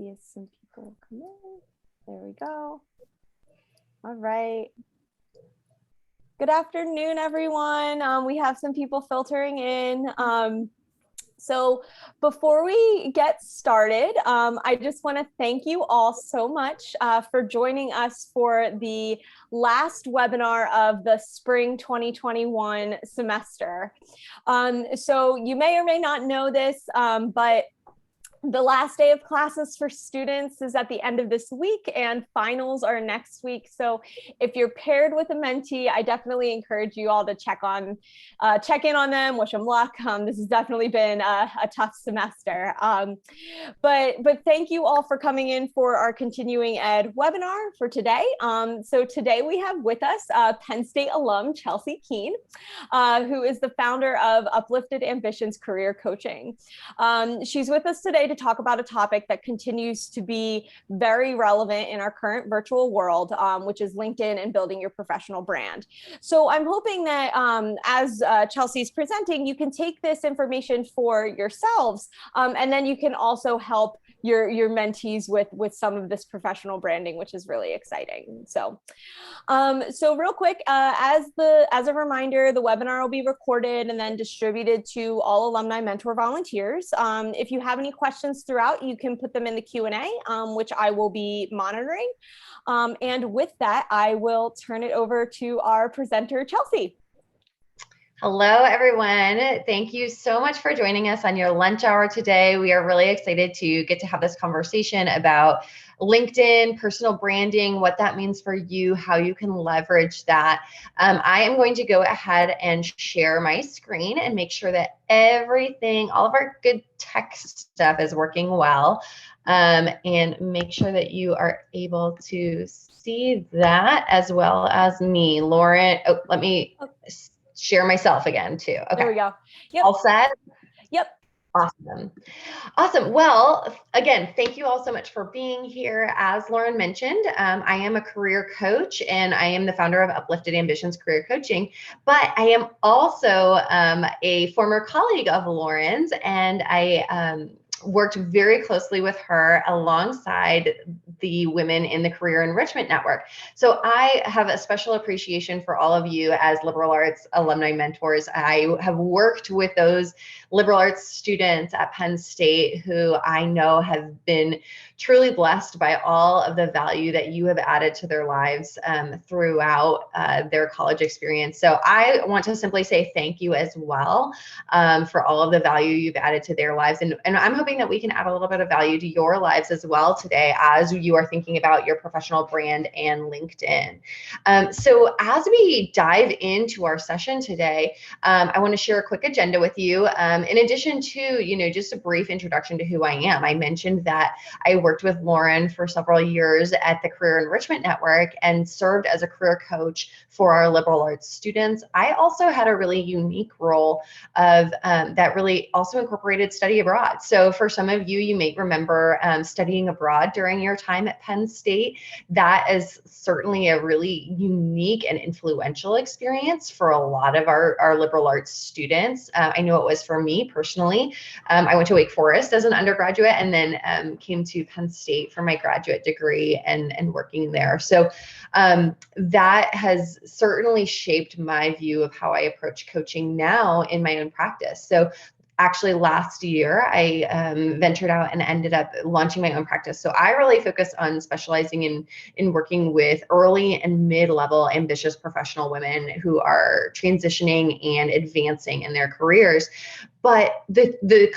see if some people come in. There we go. All right. Good afternoon, everyone. We have some people filtering in. So before we get started, I just want to thank you all so much for joining us for the last webinar of the spring 2021 semester. So you may or may not know this, but the last day of classes for students is at the end of this week and finals are next week. So if you're paired with a mentee, I definitely encourage you all to check in on them, wish them luck. This has definitely been a tough semester. But thank you all for coming in for our continuing ed webinar for today. So today we have with us Penn State alum Chelsea Keene, who is the founder of Uplifted Ambitions Career Coaching. She's with us today to talk about a topic that continues to be very relevant in our current virtual world, which is LinkedIn and building your professional brand. So I'm hoping that as Chelsea's presenting, you can take this information for yourselves, and then you can also help your mentees with some of this professional branding, which is really exciting. So real quick, as a reminder, the webinar will be recorded and then distributed to all alumni mentor volunteers. If you have any questions throughout, you can put them in the Q&A, which I will be monitoring. And with that, I will turn it over to our presenter, Chelsea. Hello, everyone. Thank you so much for joining us on your lunch hour today. We are really excited to get to have this conversation about LinkedIn, personal branding, what that means for you, how you can leverage that. I am going to go ahead and share my screen and make sure that everything, all of our good tech stuff is working well, and make sure that you are able to see that as well as me. Lauren, let me share myself again too. Okay. There we go. Yep. All set? Yep. Awesome. Well, again, thank you all so much for being here. As Lauren mentioned, I am a career coach and I am the founder of Uplifted Ambitions Career Coaching, but I am also a former colleague of Lauren's, and I worked very closely with her alongside the women in the Career Enrichment Network. So I have a special appreciation for all of you as liberal arts alumni mentors. I have worked with those liberal arts students at Penn State who I know have been truly blessed by all of the value that you have added to their lives throughout their college experience. So I want to simply say thank you as well for all of the value you've added to their lives. And I'm hoping that we can add a little bit of value to your lives as well today as you are thinking about your professional brand and LinkedIn. So as we dive into our session today, I want to share a quick agenda with you. In addition to, just a brief introduction to who I am. I mentioned that I worked with Lauren for several years at the Career Enrichment Network and served as a career coach for our liberal arts students. I also had a really unique role of that really also incorporated study abroad. So for some of you, you may remember studying abroad during your time at Penn State. That is certainly a really unique and influential experience for a lot of our liberal arts students. I know it was for me personally. I went to Wake Forest as an undergraduate and then came to Penn State for my graduate degree and working there. So that has certainly shaped my view of how I approach coaching now in my own practice. So actually last year, I ventured out and ended up launching my own practice. So I really focus on specializing in working with early and mid-level ambitious professional women who are transitioning and advancing in their careers. But the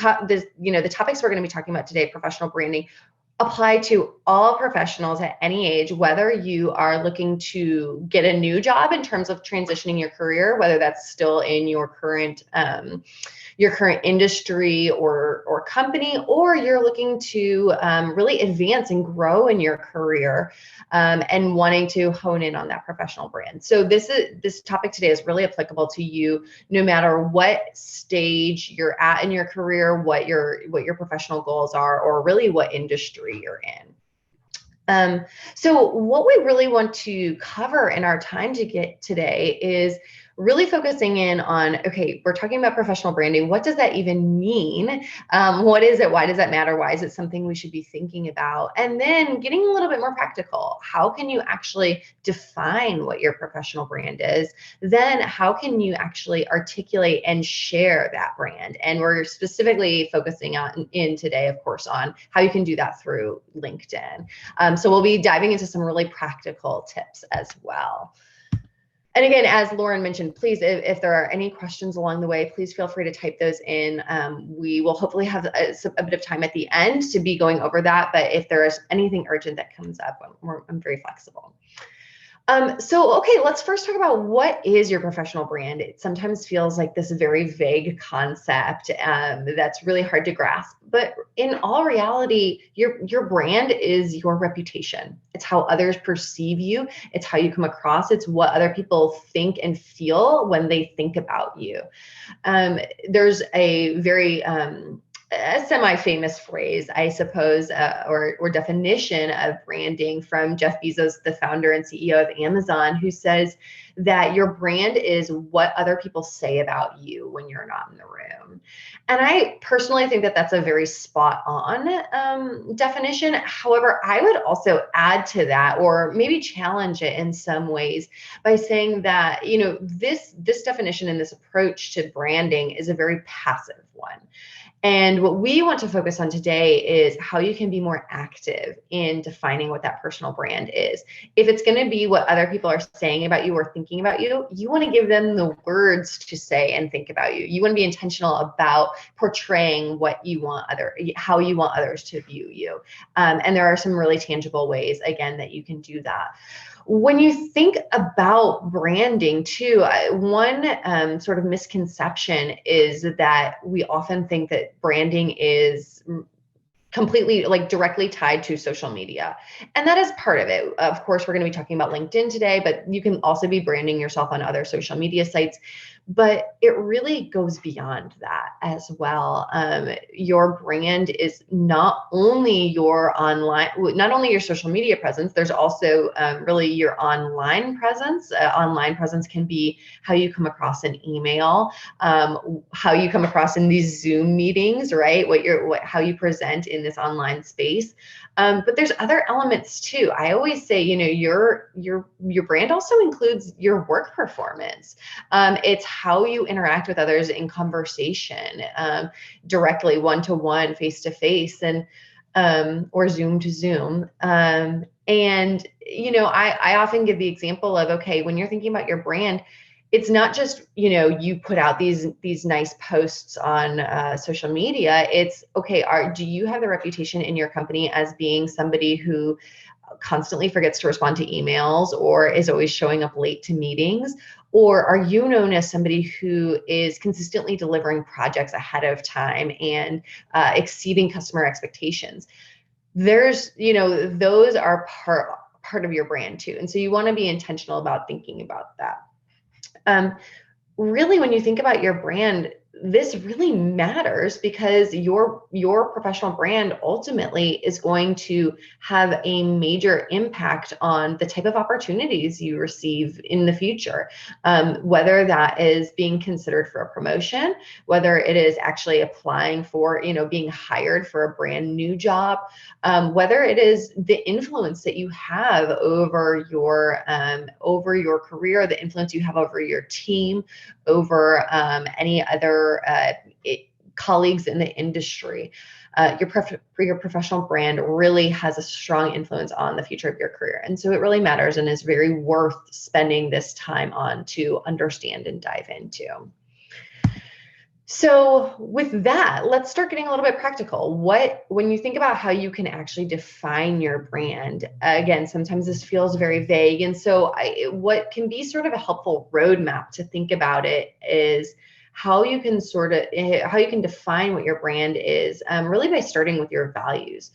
topics we're going to be talking about today, professional branding, apply to all professionals at any age, whether you are looking to get a new job in terms of transitioning your career, whether that's still in your current industry or company, or you're looking to really advance and grow in your career and wanting to hone in on that professional brand. So this topic today is really applicable to you no matter what stage you're at in your career, what your professional goals are, or really what industry you're in. So what we really want to cover in our time today is really focusing in on, okay, we're talking about professional branding. What does that even mean? What is it? Why does that matter? Why is it something we should be thinking about? And then getting a little bit more practical. How can you actually define what your professional brand is? Then how can you actually articulate and share that brand? And we're specifically focusing on in today, of course, on how you can do that through LinkedIn. So we'll be diving into some really practical tips as well. And again, as Lauren mentioned, please, if there are any questions along the way, please feel free to type those in. We will hopefully have a bit of time at the end to be going over that. But if there is anything urgent that comes up, I'm very flexible. Okay, let's first talk about what is your professional brand. It sometimes feels like this very vague concept that's really hard to grasp. But in all reality, your brand is your reputation. It's how others perceive you. It's how you come across. It's what other people think and feel when they think about you. There's a very a semi-famous phrase, I suppose, or definition of branding from Jeff Bezos, the founder and CEO of Amazon, who says that your brand is what other people say about you when you're not in the room. And I personally think that that's a very spot on definition. However, I would also add to that, or maybe challenge it in some ways by saying that, this definition and this approach to branding is a very passive one. And what we want to focus on today is how you can be more active in defining what that personal brand is. If it's going to be what other people are saying about you or thinking about you, you want to give them the words to say and think about you. You want to be intentional about portraying how you want others to view you. And there are some really tangible ways, again, that you can do that. When you think about branding too, one sort of misconception is that we often think that branding is completely directly tied to social media. And that is part of it. Of course, we're going to be talking about LinkedIn today, but you can also be branding yourself on other social media sites. But it really goes beyond that as well. Your brand is not only your social media presence, there's also really your online presence. Online presence can be how you come across an email, how you come across in these Zoom meetings, right? How you present in this online space. But there's other elements too. I always say, your brand also includes your work performance. It's how you interact with others in conversation, directly, one-to-one, face-to-face, and or Zoom to Zoom. And I often give the example of, okay, when you're thinking about your brand, it's not just, you put out these nice posts on social media. It's, okay, do you have the reputation in your company as being somebody who constantly forgets to respond to emails or is always showing up late to meetings? Or are you known as somebody who is consistently delivering projects ahead of time and exceeding customer expectations? Those are part of your brand too. And so you want to be intentional about thinking about that. Really, when you think about your brand, this really matters because your professional brand ultimately is going to have a major impact on the type of opportunities you receive in the future, whether that is being considered for a promotion, whether it is actually applying for, being hired for a brand new job, whether it is the influence that you have over your career, the influence you have over your team, over any other colleagues in the industry. Your professional brand really has a strong influence on the future of your career. And so it really matters and is very worth spending this time on to understand and dive into. So with that, let's start getting a little bit practical. When you think about how you can actually define your brand, again, sometimes this feels very vague. And so what can be sort of a helpful roadmap to think about it is how you can define what your brand is, really by starting with your values.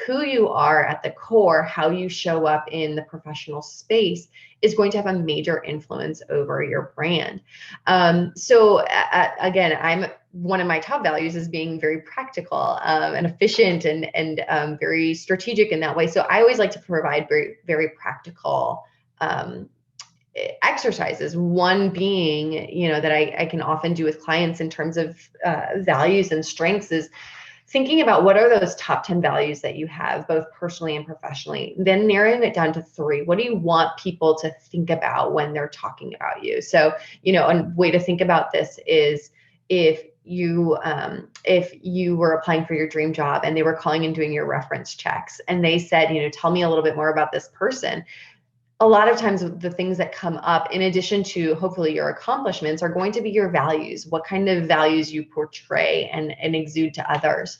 Who you are at the core, how you show up in the professional space is going to have a major influence over your brand. Again, one of my top values is being very practical and efficient and very strategic in that way. So I always like to provide very, very practical exercises. One being, that I can often do with clients in terms of values and strengths is thinking about what are those top 10 values that you have, both personally and professionally, then narrowing it down to 3. What do you want people to think about when they're talking about you? So, a way to think about this is if you were applying for your dream job and they were calling and doing your reference checks and they said, tell me a little bit more about this person. A lot of times the things that come up, in addition to hopefully your accomplishments, are going to be your values, what kind of values you portray and exude to others.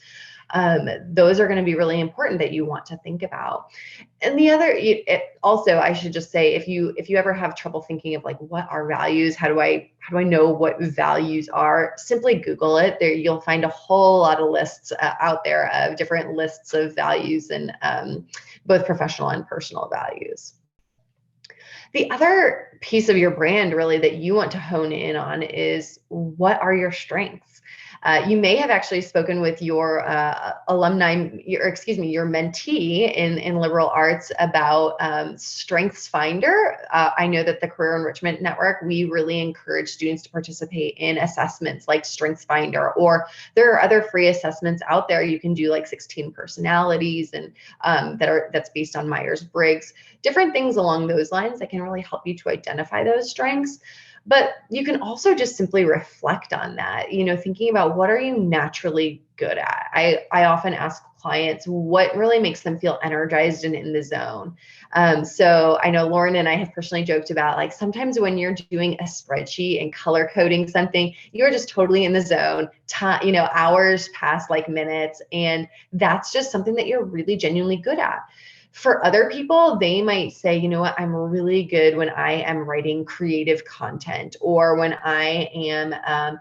Those are going to be really important that you want to think about. And the other, also, I should just say, if you ever have trouble thinking of like, what are values? How do I know what values are? Simply Google it. There, you'll find a whole lot of lists out there of different lists of values and both professional and personal values. The other piece of your brand really that you want to hone in on is, what are your strengths? You may have actually spoken with your alumni, your mentee in liberal arts about Strengths Finder. I know that the Career Enrichment Network, we really encourage students to participate in assessments like Strengths Finder, or there are other free assessments out there. You can do like 16 personalities, and that's based on Myers-Briggs, different things along those lines that can really help you to identify those strengths. But you can also just simply reflect on that, thinking about what are you naturally good at. I often ask clients what really makes them feel energized and in the zone. So I know Lauren and I have personally joked about, like, sometimes when you're doing a spreadsheet and color coding something, you're just totally in the zone. Hours pass like minutes, and that's just something that you're really genuinely good at. For other people, they might say, you know what, I'm really good when I am writing creative content, or when I am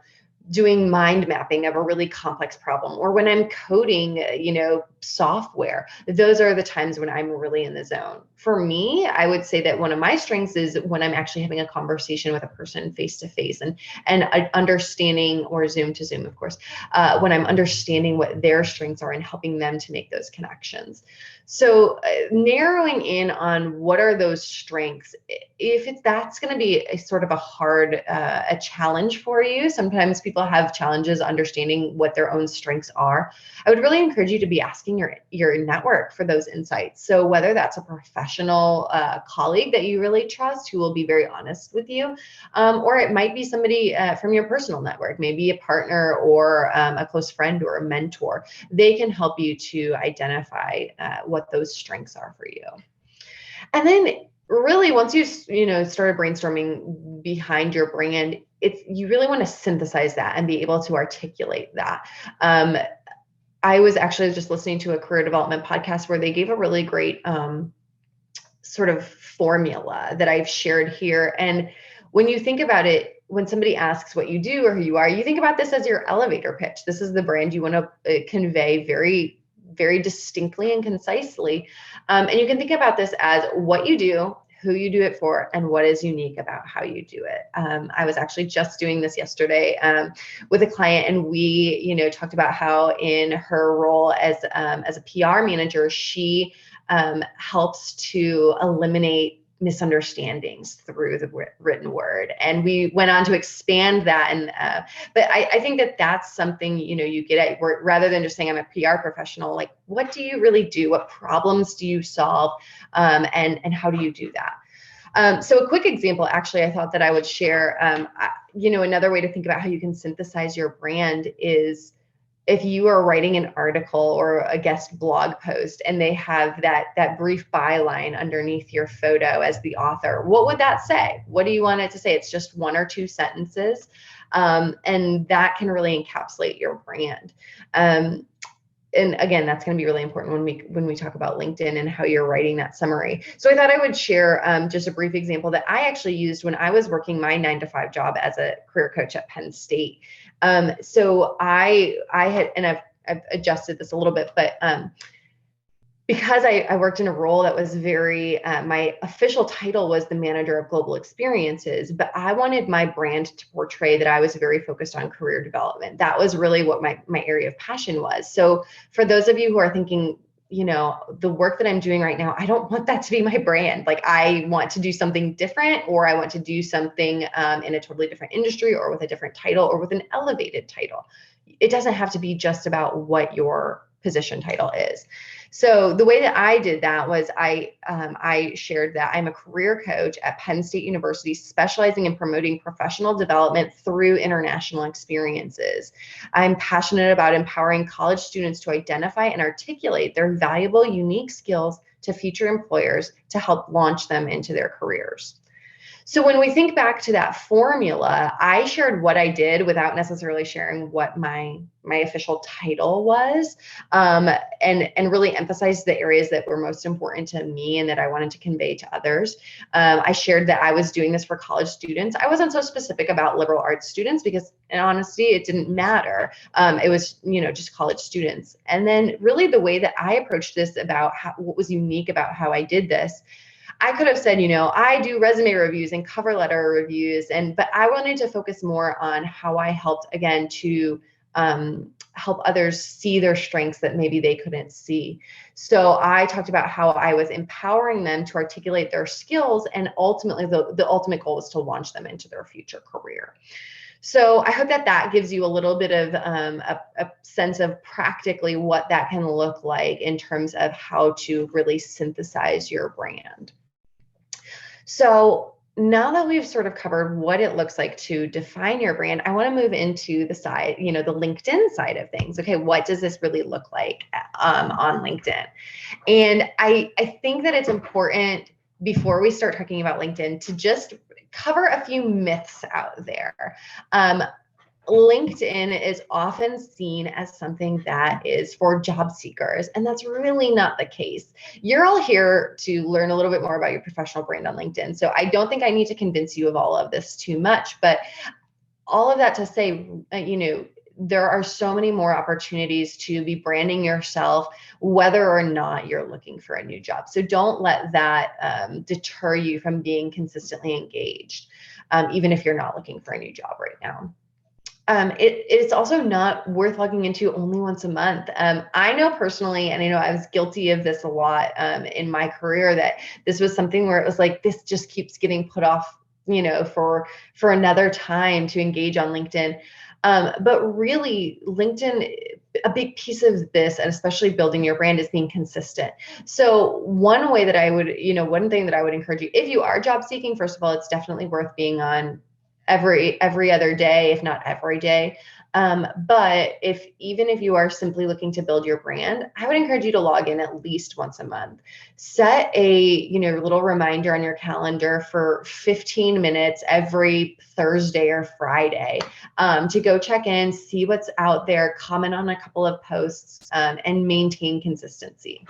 doing mind mapping of a really complex problem, or when I'm coding, software. Those are the times when I'm really in the zone. For me, I would say that one of my strengths is when I'm actually having a conversation with a person face to face, and understanding, or Zoom to Zoom, of course, when I'm understanding what their strengths are and helping them to make those connections. So narrowing in on what are those strengths, that's going to be a sort of a hard, a challenge for you. Sometimes people have challenges understanding what their own strengths are. I would really encourage you to be asking your network for those insights. So whether that's a professional colleague that you really trust, who will be very honest with you, or it might be somebody from your personal network, maybe a partner, or a close friend, or a mentor. They can help you to identify what those strengths are for you. And then really, once you started brainstorming behind your brand, you really want to synthesize that and be able to articulate that. I was actually just listening to a career development podcast where they gave a really great sort of formula that I've shared here. And when you think about it, when somebody asks what you do or who you are, you think about this as your elevator pitch. This is the brand you want to convey very, very distinctly and concisely. And you can think about this as what you do, who you do it for, and what is unique about how you do it. I was actually just doing this yesterday with a client, and we, talked about how in her role as a PR manager, she helps to eliminate misunderstandings through the written word. And we went on to expand that. And but I think that that's something, you get at, rather than just saying I'm a PR professional, like, what do you really do? What problems do you solve? And how do you do that? So a quick example, actually, I thought that I would share, another way to think about how you can synthesize your brand is, if you are writing an article or a guest blog post and they have that brief byline underneath your photo as the author, what would that say? What do you want it to say? It's just 1 or 2 sentences. And that can really encapsulate your brand. And again, that's going to be really important when we talk about LinkedIn and how you're writing that summary. So I thought I would share just a brief example that I actually used when I was working my 9-to-5 job as a career coach at Penn State. So I had, and I've adjusted this a little bit, but because I worked in a role that was very, my official title was the manager of global experiences, but I wanted my brand to portray that I was very focused on career development. That was really what my area of passion was. So for those of you who are thinking, the work that I'm doing right now, I don't want that to be my brand. Like, I want to do something different, or I want to do something in a totally different industry, or with a different title, or with an elevated title. It doesn't have to be just about what your position title is. So the way that I did that was I shared that I'm a career coach at Penn State University, specializing in promoting professional development through international experiences. I'm passionate about empowering college students to identify and articulate their valuable, unique skills to future employers to help launch them into their careers. So when we think back to that formula, I shared what I did without necessarily sharing what my official title was, and really emphasized the areas that were most important to me and that I wanted to convey to others. I shared that I was doing this for college students. I wasn't so specific about liberal arts students because, in honesty, it didn't matter. It was, just college students. And then really the way that I approached this, about what was unique about how I did this, I could have said, I do resume reviews and cover letter reviews, but I wanted to focus more on how I helped, again, to help others see their strengths that maybe they couldn't see. So I talked about how I was empowering them to articulate their skills, and ultimately the ultimate goal is to launch them into their future career. So I hope that gives you a little bit of a sense of practically what that can look like in terms of how to really synthesize your brand. So now that we've sort of covered what it looks like to define your brand, I want to move into the side, the LinkedIn side of things. Okay, what does this really look like on LinkedIn? And I think that it's important, before we start talking about LinkedIn, to just cover a few myths out there. LinkedIn is often seen as something that is for job seekers, and that's really not the case. You're all here to learn a little bit more about your professional brand on LinkedIn, so I don't think I need to convince you of all of this too much, but all of that to say, there are so many more opportunities to be branding yourself, whether or not you're looking for a new job. So don't let that deter you from being consistently engaged, even if you're not looking for a new job right now. It's also not worth logging into only once a month. I know personally, and I know I was guilty of this a lot in my career, that this was something where it was like, this just keeps getting put off, for another time to engage on LinkedIn. But really, LinkedIn, a big piece of this, and especially building your brand, is being consistent. So one thing that I would encourage you, if you are job seeking, first of all, it's definitely worth being on every other day, if not every day. But even if you are simply looking to build your brand, I would encourage you to log in at least once a month. Set a little reminder on your calendar for 15 minutes every Thursday or Friday to go check in, see what's out there, comment on a couple of posts, and maintain consistency.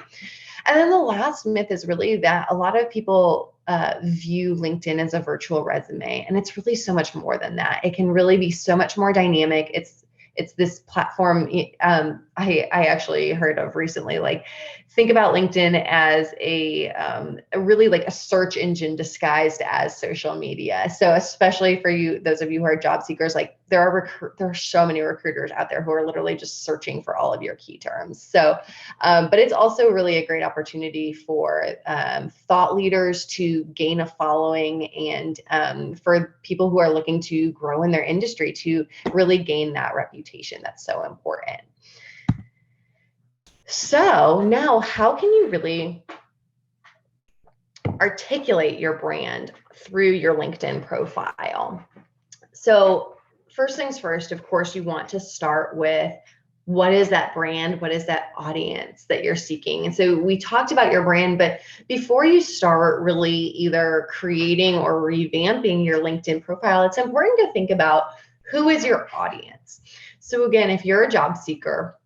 And then the last myth is really that a lot of people view LinkedIn as a virtual resume, and it's really so much more than that. It can really be so much more dynamic. It's this platform I actually heard of recently. Like, think about LinkedIn as a really like a search engine disguised as social media. So especially for you, those of you who are job seekers, like there are so many recruiters out there who are literally just searching for all of your key terms. So, but it's also really a great opportunity for thought leaders to gain a following, and for people who are looking to grow in their industry to really gain that reputation that's so important. So now, how can you really articulate your brand through your LinkedIn profile? So first things first, of course, you want to start with, what is that brand? What is that audience that you're seeking? And so we talked about your brand, but before you start really either creating or revamping your LinkedIn profile, it's important to think about, who is your audience? So again, if you're a job seeker,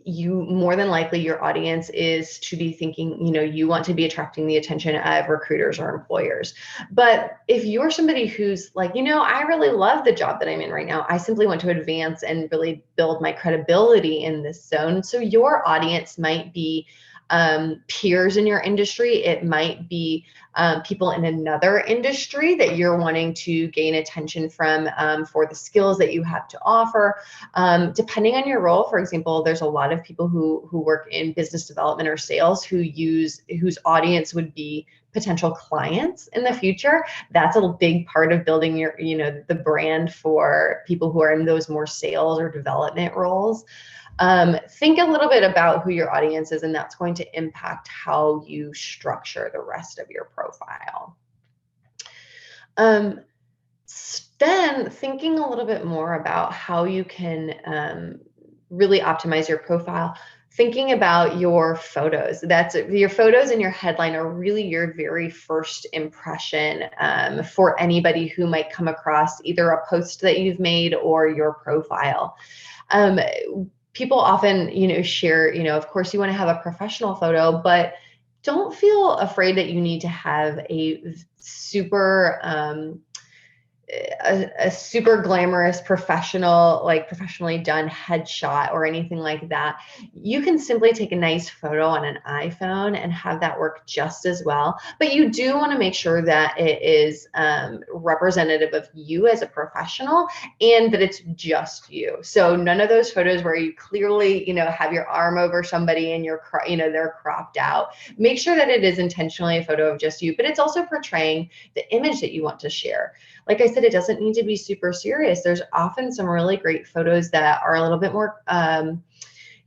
you more than likely, your audience is to be thinking, you want to be attracting the attention of recruiters or employers. But if you're somebody who's like, I really love the job that I'm in right now, I simply want to advance and really build my credibility in this zone. So your audience might be peers in your industry. It might be people in another industry that you're wanting to gain attention from for the skills that you have to offer. Depending on your role, for example, there's a lot of people who work in business development or sales whose audience would be potential clients in the future. That's a big part of building your, the brand for people who are in those more sales or development roles. Think a little bit about who your audience is, and that's going to impact how you structure the rest of your profile. Then thinking a little bit more about how you can really optimize your profile. Thinking about your photos. Your photos and your headline are really your very first impression for anybody who might come across either a post that you've made or your profile. People often, share, of course you want to have a professional photo, but don't feel afraid that you need to have a super a super glamorous professional, like professionally done headshot or anything like that. You can simply take a nice photo on an iPhone and have that work just as well. But you do want to make sure that it is representative of you as a professional and that it's just you. So none of those photos where you clearly, have your arm over somebody and they're cropped out. Make sure that it is intentionally a photo of just you, but it's also portraying the image that you want to share. Like I said, it doesn't need to be super serious. There's often some really great photos that are a little bit more,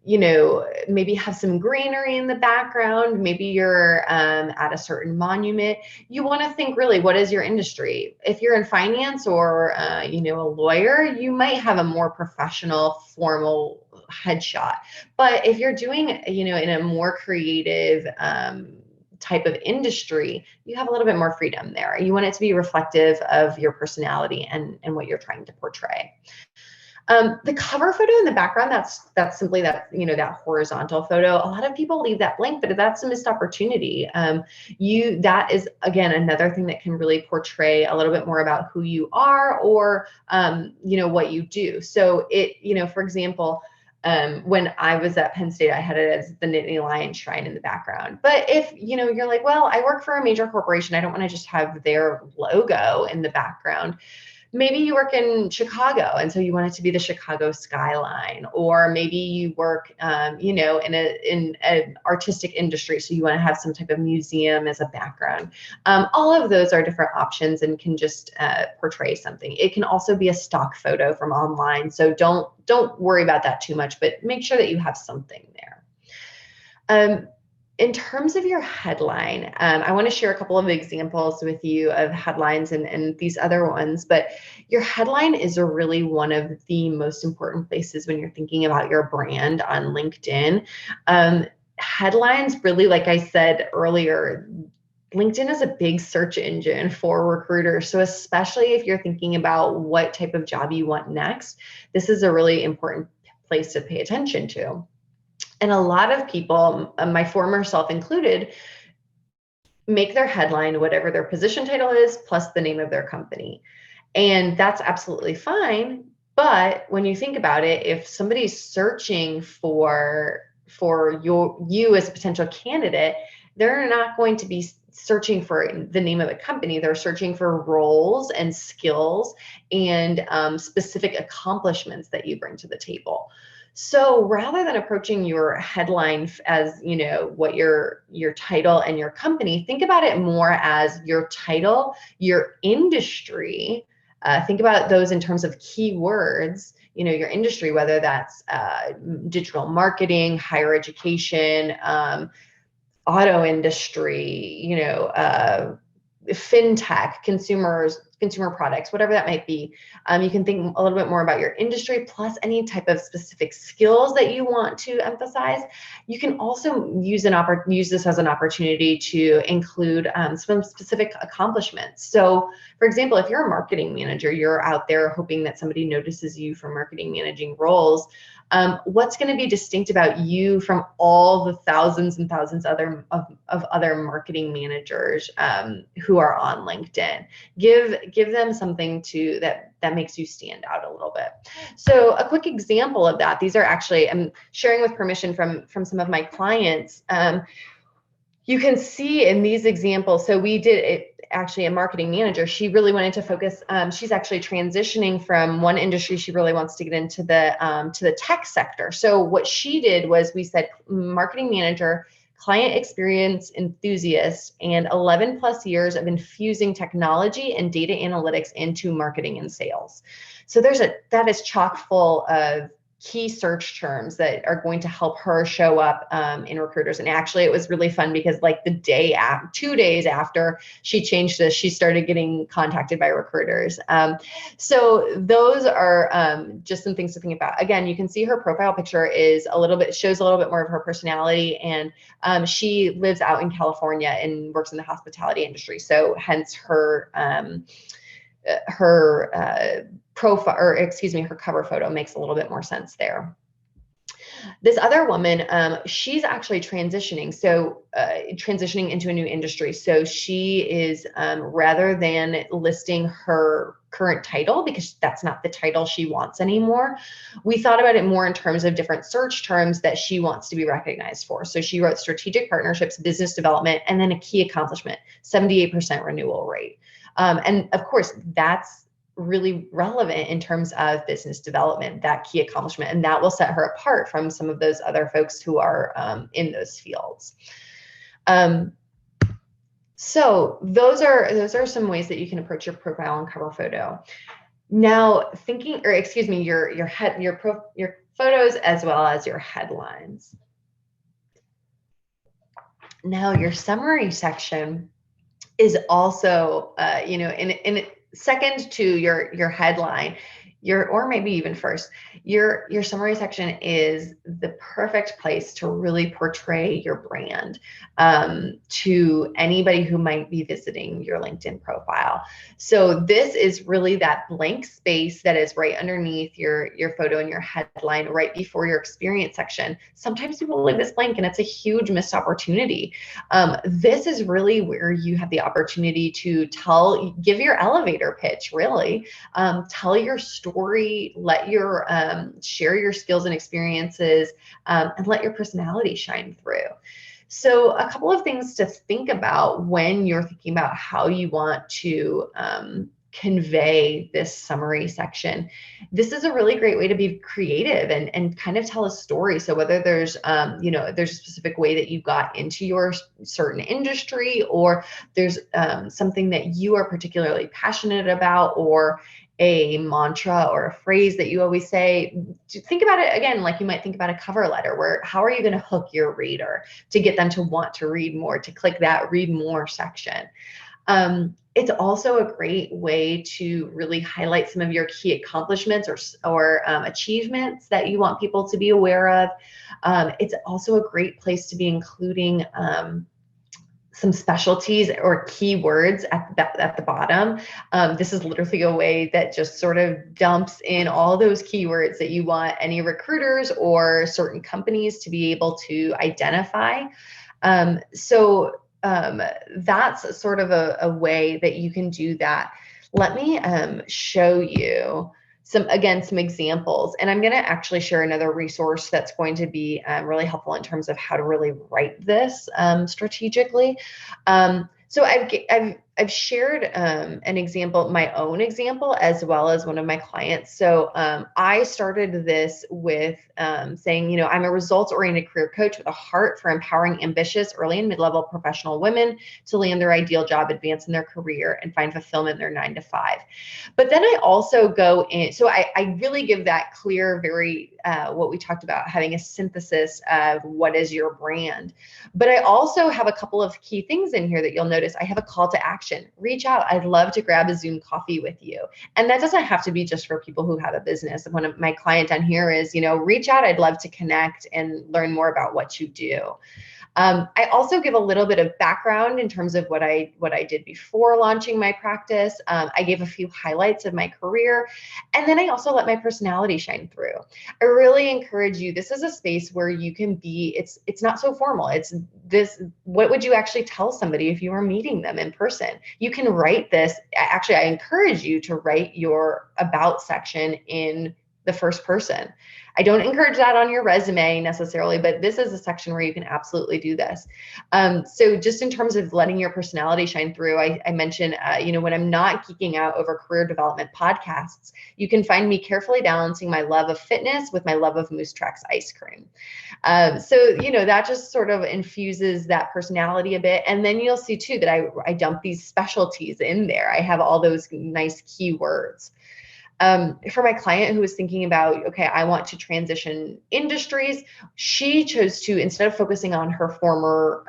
maybe have some greenery in the background. Maybe you're at a certain monument. You want to think really, what is your industry? If you're in finance or, a lawyer, you might have a more professional, formal headshot. But if you're doing, in a more creative, type of industry, you have a little bit more freedom there. You want it to be reflective of your personality and what you're trying to portray. The cover photo in the background, that's simply that horizontal photo. A lot of people leave that blank, but that's a missed opportunity. That is, again, another thing that can really portray a little bit more about who you are or, what you do. So for example, when I was at Penn State, I had it as the Nittany Lion shrine in the background. But if, you're like, well, I work for a major corporation, I don't want to just have their logo in the background. Maybe you work in Chicago, and so you want it to be the Chicago skyline, or maybe you work, in an artistic industry, so you want to have some type of museum as a background. All of those are different options and can just portray something. It can also be a stock photo from online, so don't worry about that too much, but make sure that you have something there. In terms of your headline, I want to share a couple of examples with you of headlines and these other ones, but your headline is really one of the most important places when you're thinking about your brand on LinkedIn. Headlines really, like I said earlier, LinkedIn is a big search engine for recruiters. So especially if you're thinking about what type of job you want next, this is a really important place to pay attention to. And a lot of people, my former self included, make their headline whatever their position title is plus the name of their company. And that's absolutely fine. But when you think about it, if somebody's searching for you as a potential candidate, they're not going to be searching for the name of a company. They're searching for roles and skills and specific accomplishments that you bring to the table. So rather than approaching your headline as, what your title and your company, think about it more as your title, your industry. Think about those in terms of keywords, your industry, whether that's digital marketing, higher education, auto industry, fintech, consumer products, whatever that might be. You can think a little bit more about your industry plus any type of specific skills that you want to emphasize. You can also use this as an opportunity to include some specific accomplishments. So for example, if you're a marketing manager, you're out there hoping that somebody notices you for marketing managing roles. What's going to be distinct about you from all the thousands and thousands of other marketing managers who are on LinkedIn? Give them something that makes you stand out a little bit. So a quick example of that, these are actually, I'm sharing with permission from some of my clients. You can see in these examples, so we did it, actually a marketing manager, she really wanted to focus, she's actually transitioning from one industry, she really wants to get into the tech sector. So what she did was, we said marketing manager, client experience enthusiast, and 11 plus years of infusing technology and data analytics into marketing and sales. So that is chock full of key search terms that are going to help her show up in recruiters. And actually it was really fun because like 2 days after she changed this, she started getting contacted by recruiters. So those are just some things to think about. Again, you can see her profile picture is shows a little bit more of her personality, and she lives out in California and works in the hospitality industry. So hence her profile, or excuse me, her cover photo makes a little bit more sense there. This other woman, she's actually transitioning into a new industry. So she is, rather than listing her current title, because that's not the title she wants anymore, we thought about it more in terms of different search terms that she wants to be recognized for. So she wrote strategic partnerships, business development, and then a key accomplishment, 78% renewal rate. And of course, that's really relevant in terms of business development, that key accomplishment, and that will set her apart from some of those other folks who are in those fields. So those are some ways that you can approach your profile and cover photo. Now, your photos as well as your headlines. Now, your summary section is also, in second to your headline, or maybe even first, your summary section is the perfect place to really portray your brand to anybody who might be visiting your LinkedIn profile. So this is really that blank space that is right underneath your photo and your headline, right before your experience section. Sometimes people leave this blank and it's a huge missed opportunity. This is really where you have the opportunity to give your elevator pitch, really. Tell your story, share your skills and experiences, and let your personality shine through. So a couple of things to think about when you're thinking about how you want to convey this summary section. This is a really great way to be creative and kind of tell a story. So whether there's a specific way that you got into your certain industry, or there's something that you are particularly passionate about, or a mantra or a phrase that you always say, think about it again like you might think about a cover letter, where how are you going to hook your reader to get them to want to read more, to click that read more section. It's also a great way to really highlight some of your key accomplishments or achievements that you want people to be aware of. It's also a great place to be including some specialties or keywords at the bottom. This is literally a way that just sort of dumps in all those keywords that you want any recruiters or certain companies to be able to identify. So that's sort of a way that you can do that. Let me show you some examples, and I'm going to actually share another resource that's going to be really helpful in terms of how to really write this strategically. So I've shared an example, my own example, as well as one of my clients. So I started this with saying, I'm a results-oriented career coach with a heart for empowering ambitious early and mid-level professional women to land their ideal job, advance in their career, and find fulfillment in their 9-to-5. But then I also go in, so I really give that clear, very what we talked about, having a synthesis of what is your brand. But I also have a couple of key things in here that you'll notice. I have a call to action. Reach out. I'd love to grab a Zoom coffee with you. And that doesn't have to be just for people who have a business. One of my client down here is, reach out. I'd love to connect and learn more about what you do. I also give a little bit of background in terms of what I did before launching my practice. I gave a few highlights of my career, and then I also let my personality shine through. I really encourage you. This is a space where you can be. It's not so formal. It's this. What would you actually tell somebody if you were meeting them in person? You can write this. Actually, I encourage you to write your about section in the first person. I don't encourage that on your resume necessarily, but this is a section where you can absolutely do this. So just in terms of letting your personality shine through, I mentioned, when I'm not geeking out over career development podcasts, you can find me carefully balancing my love of fitness with my love of Moose Tracks ice cream. That just sort of infuses that personality a bit. And then you'll see too that I dump these specialties in there. I have all those nice keywords. For my client who was thinking about, okay, I want to transition industries, she chose to, instead of focusing on her former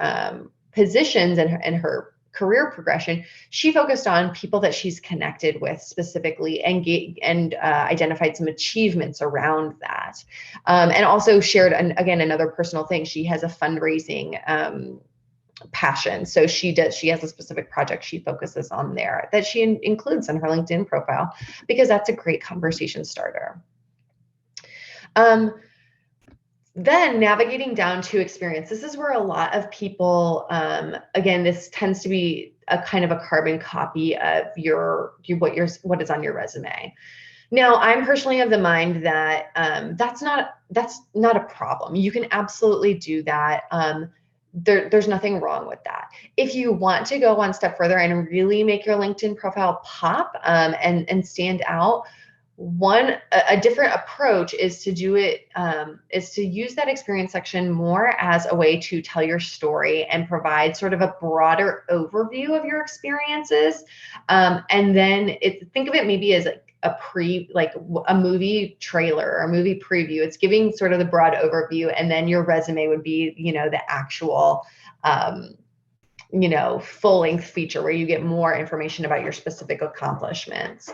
positions and her career progression, she focused on people that she's connected with specifically and identified some achievements around that. And also shared, again, another personal thing. She has a fundraising passion. So she has a specific project she focuses on there that she includes in her LinkedIn profile, because that's a great conversation starter. Then navigating down to experience. This is where a lot of people, again, this tends to be a kind of a carbon copy of what is on your resume. Now, I'm personally of the mind that that's not a problem. You can absolutely do that. There's nothing wrong with that. If you want to go one step further and really make your LinkedIn profile pop and stand out, a different approach is to do it, is to use that experience section more as a way to tell your story and provide sort of a broader overview of your experiences. And then think of it maybe as a movie trailer or a movie preview. It's giving sort of the broad overview, and then your resume would be, the actual, full-length feature where you get more information about your specific accomplishments.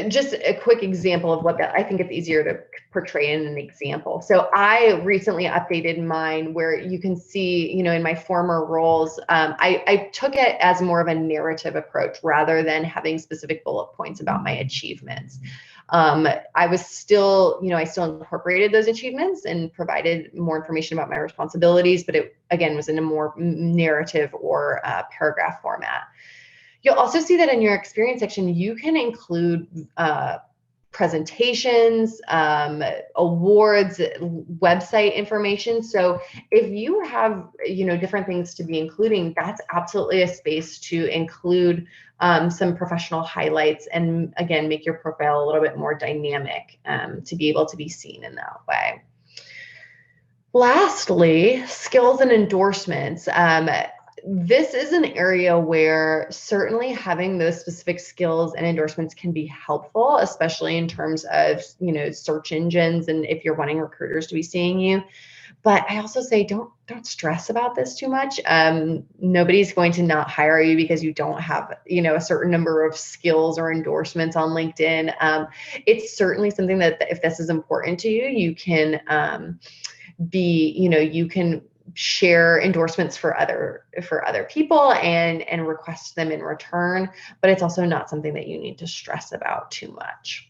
Just a quick example of what that, I think it's easier to portray in an example. So I recently updated mine where you can see, in my former roles, I took it as more of a narrative approach rather than having specific bullet points about my achievements. I was still, I still incorporated those achievements and provided more information about my responsibilities, but it, again, was in a more narrative or paragraph format. You'll also see that in your experience section, you can include presentations, awards, website information. So if you have, different things to be including, that's absolutely a space to include some professional highlights and, again, make your profile a little bit more dynamic to be able to be seen in that way. Lastly, skills and endorsements. This is an area where certainly having those specific skills and endorsements can be helpful, especially in terms of, search engines and if you're wanting recruiters to be seeing you. But I also say don't stress about this too much. Nobody's going to not hire you because you don't have, a certain number of skills or endorsements on LinkedIn. It's certainly something that if this is important to you, you can you can share endorsements for other people and request them in return, but it's also not something that you need to stress about too much.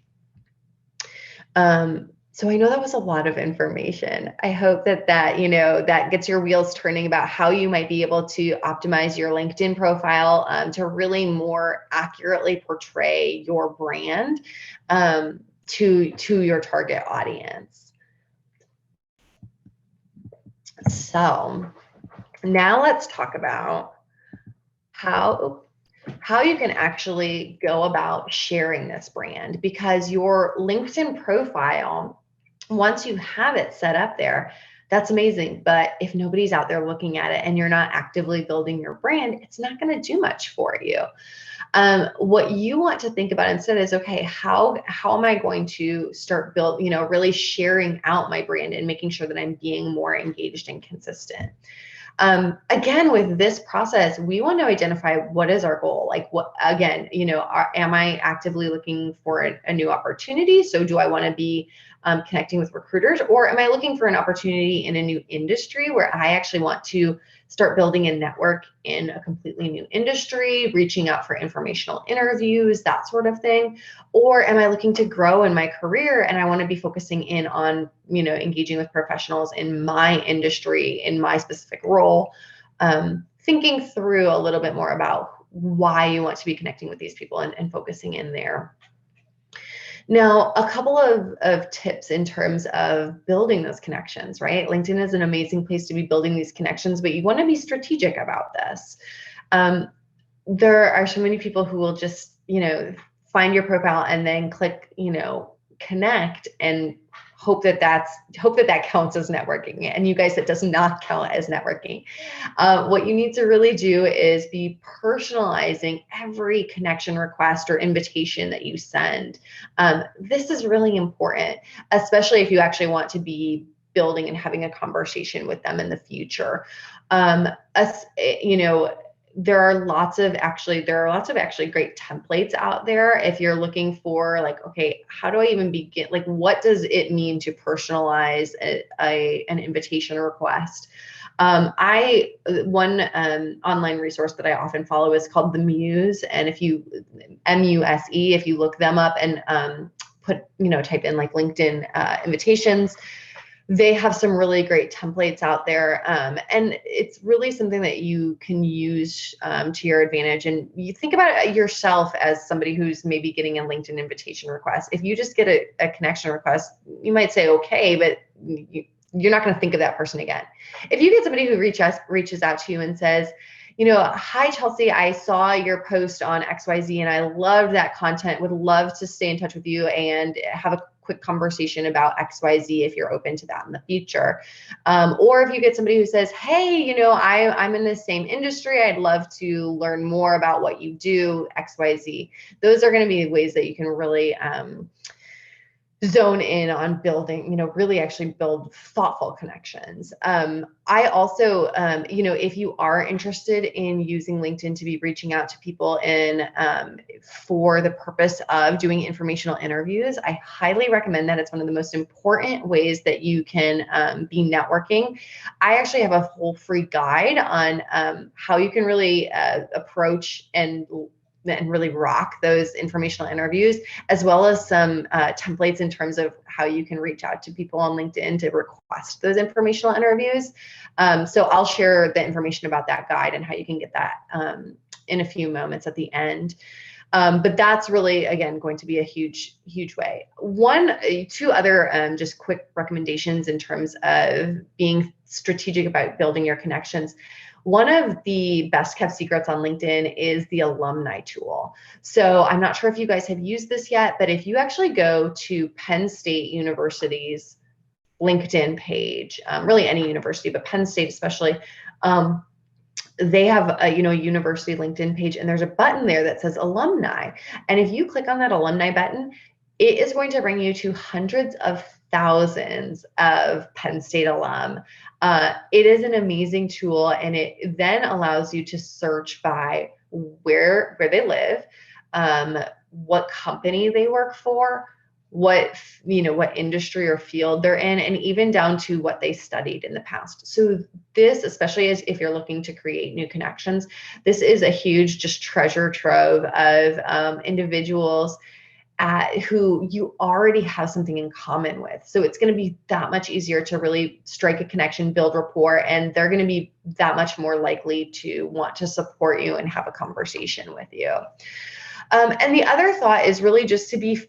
So I know that was a lot of information. I hope that that gets your wheels turning about how you might be able to optimize your LinkedIn profile to really more accurately portray your brand to your target audience. So now let's talk about how you can actually go about sharing this brand, because your LinkedIn profile, once you have it set up there, that's amazing. But if nobody's out there looking at it and you're not actively building your brand, it's not going to do much for you. What you want to think about instead is, okay, how am I going to start really sharing out my brand and making sure that I'm being more engaged and consistent? Again, with this process, we want to identify what is our goal. Like am I actively looking for a new opportunity? So do I want to be connecting with recruiters? Or am I looking for an opportunity in a new industry where I actually want to start building a network in a completely new industry, reaching out for informational interviews, that sort of thing? Or am I looking to grow in my career and I want to be focusing in on, engaging with professionals in my industry, in my specific role? Thinking through a little bit more about why you want to be connecting with these people and focusing in there. Now, a couple of tips in terms of building those connections, right? LinkedIn is an amazing place to be building these connections, but you want to be strategic about this. There are so many people who will just, find your profile and then click, connect and hope that counts as networking. And you guys, it does not count as networking. What you need to really do is be personalizing every connection request or invitation that you send. This is really important, especially if you actually want to be building and having a conversation with them in the future. There are lots of actually great templates out there if you're looking for like, okay, how do I even begin? Like, what does it mean to personalize an invitation request? One online resource that I often follow is called the Muse, and if you MUSE, if you look them up and type in like LinkedIn invitations, they have some really great templates out there, and it's really something that you can use to your advantage. And you think about it yourself as somebody who's maybe getting a LinkedIn invitation request. If you just get a connection request, you might say okay, but you're not going to think of that person again. If you get somebody who reaches out to you and says, hi, Chelsea, I saw your post on XYZ and I loved that content, would love to stay in touch with you and have a quick conversation about XYZ if you're open to that in the future. Or if you get somebody who says, hey, I'm in the same industry, I'd love to learn more about what you do, XYZ. Those are going to be ways that you can really zone in on building, really actually build thoughtful connections. I also, if you are interested in using LinkedIn to be reaching out to people for the purpose of doing informational interviews, I highly recommend that. It's one of the most important ways that you can be networking. I actually have a whole free guide on how you can really approach and really rock those informational interviews, as well as some templates in terms of how you can reach out to people on LinkedIn to request those informational interviews. So I'll share the information about that guide and how you can get that in a few moments at the end. But that's really, again, going to be a huge, huge way. Two other just quick recommendations in terms of being strategic about building your connections. One of the best kept secrets on LinkedIn is the Alumni tool. So I'm not sure if you guys have used this yet, but if you actually go to Penn State University's LinkedIn page, really any university, but Penn State especially, they have a university LinkedIn page, and there's a button there that says Alumni. And if you click on that Alumni button, it is going to bring you to hundreds of thousands of Penn State alum. It is an amazing tool, and it then allows you to search by where they live, what company they work for, what industry or field they're in, and even down to what they studied in the past. So this, especially if you're looking to create new connections, this is a huge just treasure trove of individuals who you already have something in common with. So it's going to be that much easier to really strike a connection, build rapport, and they're going to be that much more likely to want to support you and have a conversation with you. And the other thought is really just to be,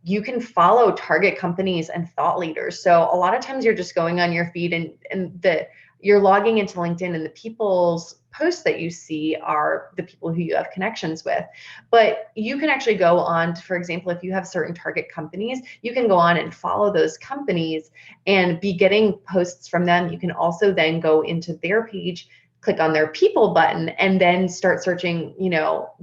you can follow target companies and thought leaders. So a lot of times you're just going on your feed and you're logging into LinkedIn, and the people's posts that you see are the people who you have connections with. But you can actually go on to, for example, if you have certain target companies, you can go on and follow those companies and be getting posts from them. You can also then go into their page, click on their people button, and then start searching,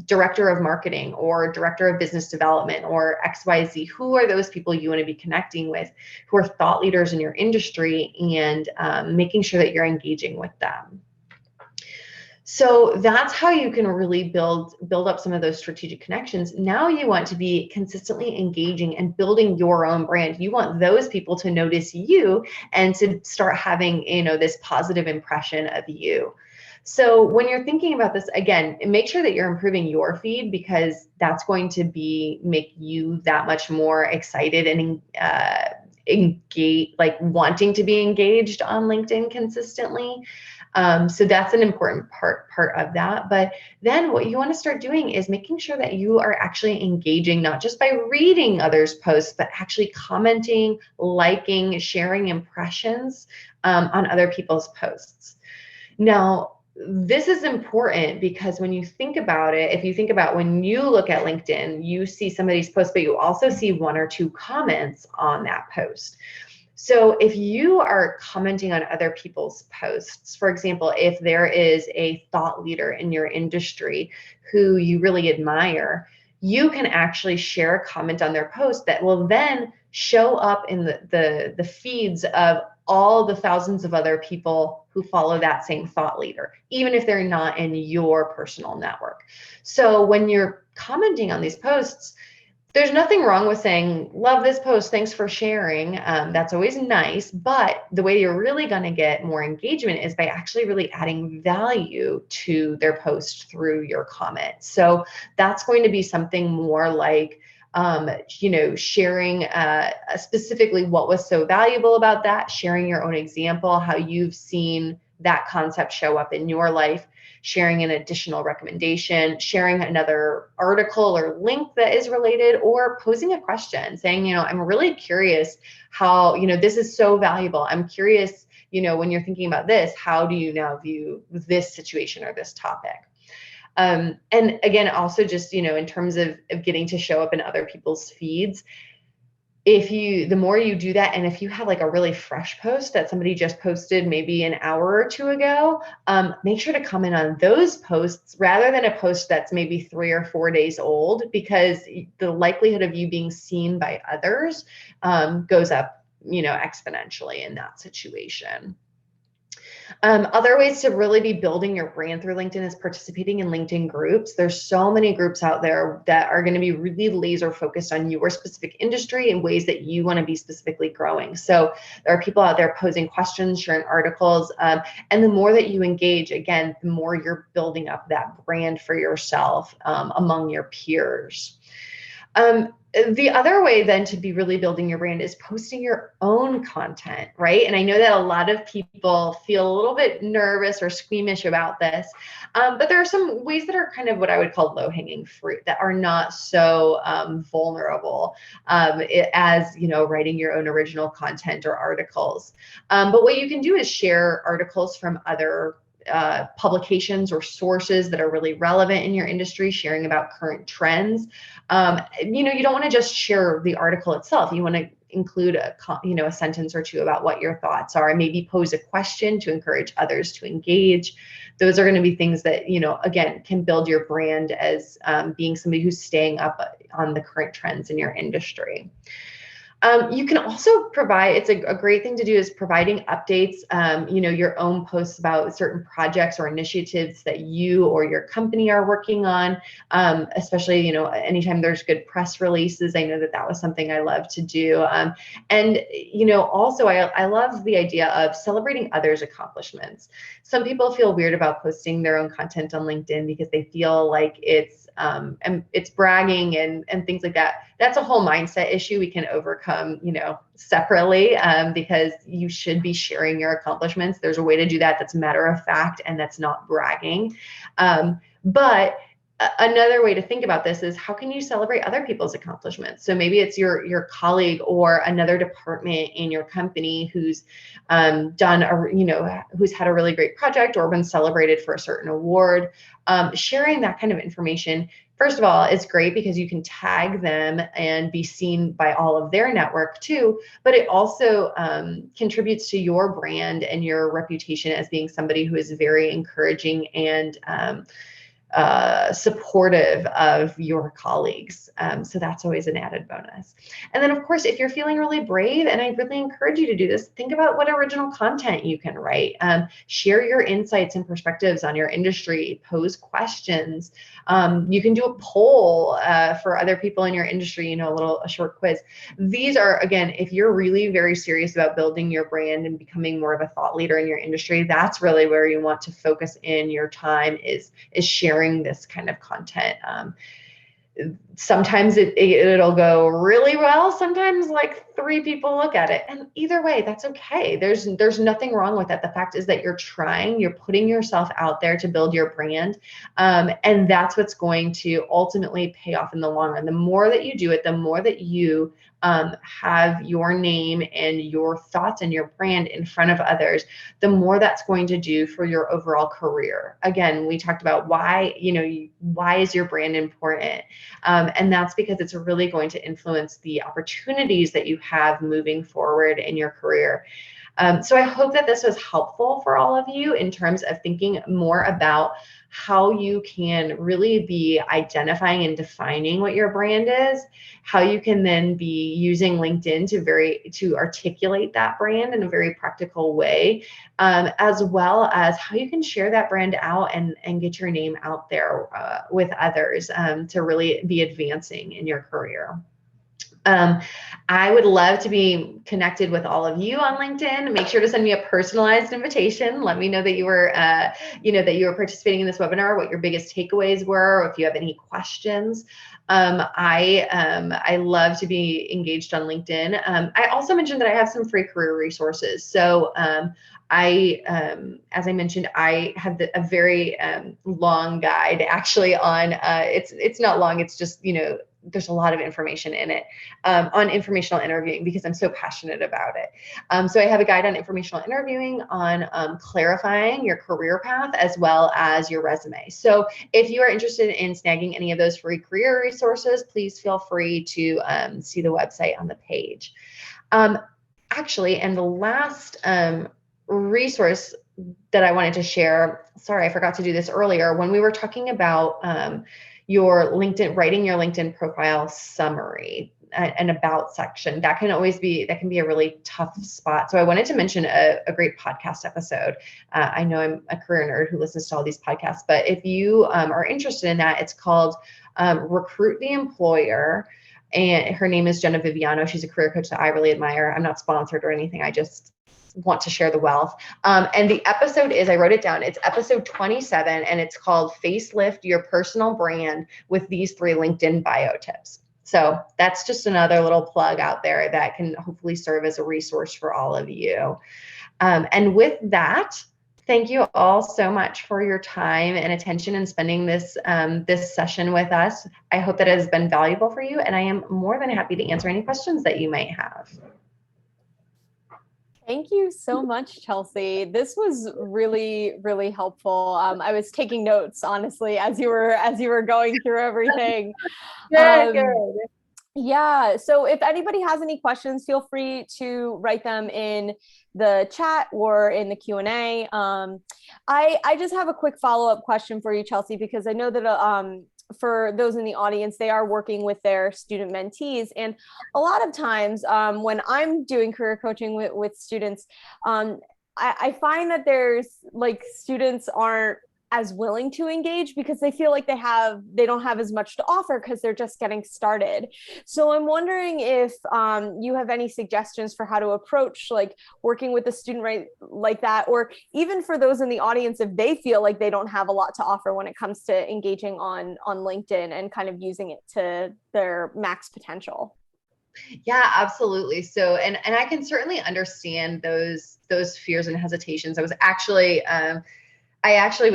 director of marketing or director of business development or XYZ. Who are those people you want to be connecting with, who are thought leaders in your industry, and making sure that you're engaging with them. So that's how you can really build up some of those strategic connections. Now you want to be consistently engaging and building your own brand. You want those people to notice you and to start having, this positive impression of you. So when you're thinking about this, again, make sure that you're improving your feed, because that's going to make you that much more excited and engage, like wanting to be engaged on LinkedIn consistently. So that's an important part of that. But then what you want to start doing is making sure that you are actually engaging, not just by reading others' posts, but actually commenting, liking, sharing impressions on other people's posts. Now, this is important because when you think about it, if you think about when you look at LinkedIn, you see somebody's post, but you also see 1 or 2 comments on that post. So if you are commenting on other people's posts, for example, if there is a thought leader in your industry who you really admire, you can actually share a comment on their post that will then show up in the feeds of all the thousands of other people who follow that same thought leader, even if they're not in your personal network. So when you're commenting on these posts, there's nothing wrong with saying, love this post, thanks for sharing. That's always nice. But the way you're really going to get more engagement is by actually really adding value to their post through your comment. So that's going to be something more like, sharing specifically what was so valuable about that, sharing your own example, how you've seen that concept show up in your life, sharing an additional recommendation, sharing another article or link that is related, or posing a question saying, I'm really curious how, this is so valuable. I'm curious, when you're thinking about this, how do you now view this situation or this topic? And again, also just, in terms of getting to show up in other people's feeds, the more you do that, and if you have like a really fresh post that somebody just posted maybe an hour or 2 ago, make sure to comment on those posts rather than a post that's maybe 3 or 4 days old, because the likelihood of you being seen by others goes up, exponentially in that situation. Other ways to really be building your brand through LinkedIn is participating in LinkedIn groups. There's so many groups out there that are going to be really laser focused on your specific industry and ways that you want to be specifically growing. So there are people out there posing questions, sharing articles, and the more that you engage, again, the more you're building up that brand for yourself among your peers. The other way then to be really building your brand is posting your own content, right? And I know that a lot of people feel a little bit nervous or squeamish about this, but there are some ways that are kind of what I would call low-hanging fruit that are not so vulnerable as, writing your own original content or articles. But what you can do is share articles from other publications or sources that are really relevant in your industry, sharing about current trends. You don't want to just share the article itself. You want to include a sentence or two about what your thoughts are, and maybe pose a question to encourage others to engage. Those are going to be things that, again, can build your brand as being somebody who's staying up on the current trends in your industry. You can also provide, it's a great thing to do is providing updates, your own posts about certain projects or initiatives that you or your company are working on, especially, anytime there's good press releases. I know that was something I love to do. And, also I love the idea of celebrating others' accomplishments. Some people feel weird about posting their own content on LinkedIn because they feel like it's bragging and things like that. That's a whole mindset issue we can overcome, separately, because you should be sharing your accomplishments. There's a way to do that that's matter of fact and that's not bragging. But another way to think about this is, how can you celebrate other people's accomplishments? So maybe it's your colleague or another department in your company who's who's had a really great project or been celebrated for a certain award. Sharing that kind of information, first of all, is great because you can tag them and be seen by all of their network too, but it also contributes to your brand and your reputation as being somebody who is very encouraging and supportive of your colleagues. So that's always an added bonus. And then, of course, if you're feeling really brave, and I really encourage you to do this, think about what original content you can write. Share your insights and perspectives on your industry, pose questions. You can do a poll for other people in your industry, a short quiz. These are, again, if you're really very serious about building your brand and becoming more of a thought leader in your industry, that's really where you want to focus in your time, is sharing this kind of content. Sometimes it'll go really well. Sometimes like 3 people look at it, and either way, that's okay. There's nothing wrong with that. The fact is that you're trying, you're putting yourself out there to build your brand. And that's what's going to ultimately pay off in the long run. The more that you do it, the more that you have your name and your thoughts and your brand in front of others, the more that's going to do for your overall career. Again, we talked about why is your brand important? And that's because it's really going to influence the opportunities that you have moving forward in your career. So I hope that this was helpful for all of you in terms of thinking more about how you can really be identifying and defining what your brand is, how you can then be using LinkedIn to articulate that brand in a very practical way, as well as how you can share that brand out and get your name out there with others to really be advancing in your career. I would love to be connected with all of you on LinkedIn. Make sure to send me a personalized invitation. Let me know that you were, participating in this webinar, what your biggest takeaways were, or if you have any questions. I love to be engaged on LinkedIn. I also mentioned that I have some free career resources. So as I mentioned, I have a very long guide actually on, it's not long, it's just, there's a lot of information in it on informational interviewing, because I'm so passionate about it. So I have a guide on informational interviewing, on clarifying your career path, as well as your resume. So if you are interested in snagging any of those free career resources, please feel free to see the website on the page. Actually, and the last resource that I wanted to share, sorry, I forgot to do this earlier, when we were talking about your LinkedIn, writing your LinkedIn profile summary, an about section, that can be a really tough spot. So I wanted to mention a great podcast episode. I know I'm a career nerd who listens to all these podcasts, but if you are interested in that, it's called Recruit the Employer. And her name is Jenna Viviano. She's a career coach that I really admire. I'm not sponsored or anything. I just want to share the wealth. And the episode is, I wrote it down, it's episode 27, and it's called Facelift Your Personal Brand with these 3 LinkedIn bio tips. So that's just another little plug out there that can hopefully serve as a resource for all of you. And with that, thank you all so much for your time and attention and spending this session with us. I hope that it has been valuable for you, and I am more than happy to answer any questions that you might have. Thank you so much, Chelsea. This was really, really helpful. I was taking notes, honestly, as you were going through everything. Good. Yeah. So if anybody has any questions, feel free to write them in the chat or in the Q&A. I just have a quick follow-up question for you, Chelsea, because I know that for those in the audience, they are working with their student mentees. And a lot of times when I'm doing career coaching with students, I find that there's students aren't as willing to engage because they feel like they don't have as much to offer because they're just getting started. So I'm wondering if you have any suggestions for how to approach working with a student like that, or even for those in the audience, if they feel like they don't have a lot to offer when it comes to engaging on LinkedIn and kind of using it to their max potential. Yeah, absolutely. So, and I can certainly understand those fears and hesitations. I actually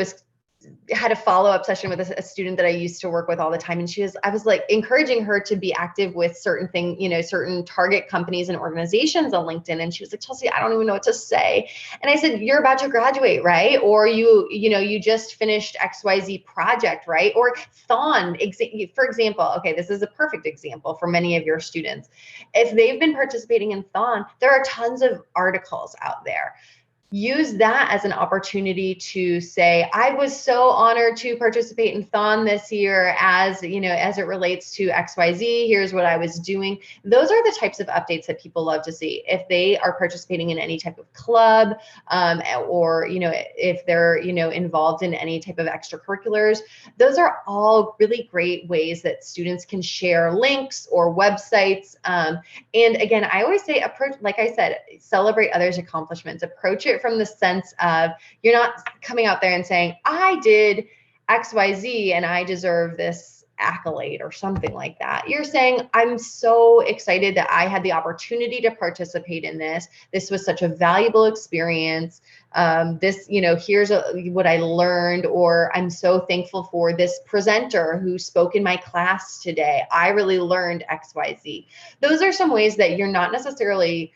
had a follow-up session with a student that I used to work with all the time. And I was like encouraging her to be active with certain target companies and organizations on LinkedIn. And she was like, Chelsea, I don't even know what to say. And I said, you're about to graduate, right? Or you just finished XYZ project, right? Or Thon, for example, okay, this is a perfect example for many of your students. If they've been participating in Thon, there are tons of articles out there. use that as an opportunity to say, I was so honored to participate in Thon this year as, you know, as it relates to XYZ, here's what I was doing. Those are the types of updates that people love to see. If they are participating in any type of club, or, you know, if they're, you know, involved in any type of extracurriculars, those are all really great ways that students can share links or websites. And again, I always say approach, like I said, celebrate others' accomplishments. Approach it from the sense of you're not coming out there and saying, I did XYZ and I deserve this accolade or something like that. You're saying, I'm so excited that I had the opportunity to participate in this. This was such a valuable experience. This, you know, here's what I learned, or I'm so thankful for this presenter who spoke in my class today. I really learned XYZ. Those are some ways that you're not necessarily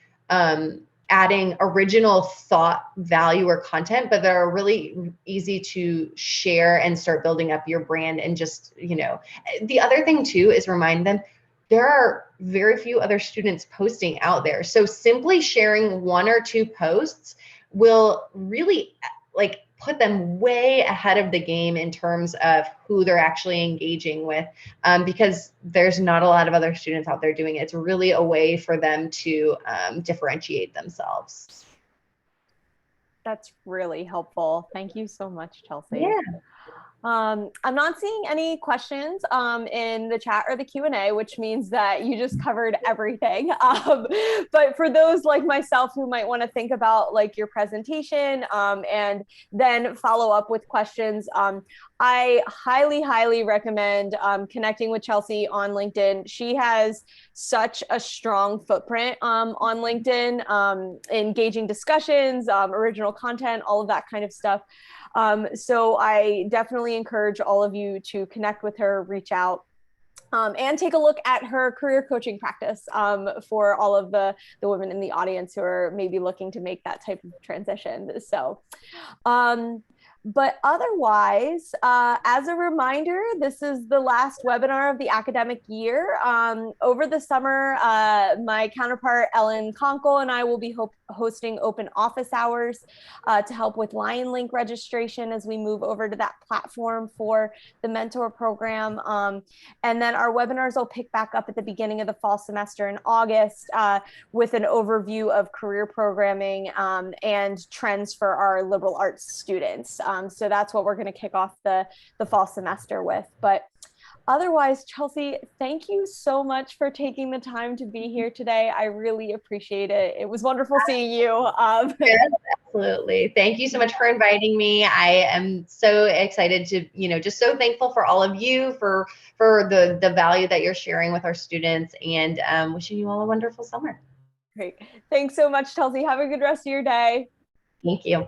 adding original thought, value, or content, but that are really easy to share and start building up your brand. And just, you know, the other thing too is remind them there are very few other students posting out there. So simply sharing one or two posts will really like put them way ahead of the game in terms of who they're actually engaging with, because there's not a lot of other students out there doing it. It's really a way for them to differentiate themselves. That's really helpful. Thank you so much, Chelsea. Yeah. I'm not seeing any questions in the chat or the Q&A, which means that you just covered everything. But for those like myself who might want to think about like your presentation and then follow up with questions, I highly recommend connecting with Chelsea on LinkedIn. She has such a strong footprint on LinkedIn, engaging discussions, original content, all of that kind of stuff. So I definitely encourage all of you to connect with her, reach out, and take a look at her career coaching practice for all of the women in the audience who are maybe looking to make that type of transition. So, but otherwise, as a reminder, this is the last webinar of the academic year. Over the summer, my counterpart, Ellen Conkle, and I will be hosting open office hours to help with Lion Link registration as we move over to that platform for the mentor program. And then our webinars will pick back up at the beginning of the fall semester in August with an overview of career programming and trends for our liberal arts students. So that's what we're going to kick off the fall semester with. But otherwise, Chelsea, thank you so much for taking the time to be here today. I really appreciate it. It was wonderful seeing you. Yes, absolutely. Thank you so much for inviting me. I am so excited to, you know, just so thankful for all of you for the value that you're sharing with our students, and wishing you all a wonderful summer. Great. Thanks so much, Chelsea. Have a good rest of your day. Thank you.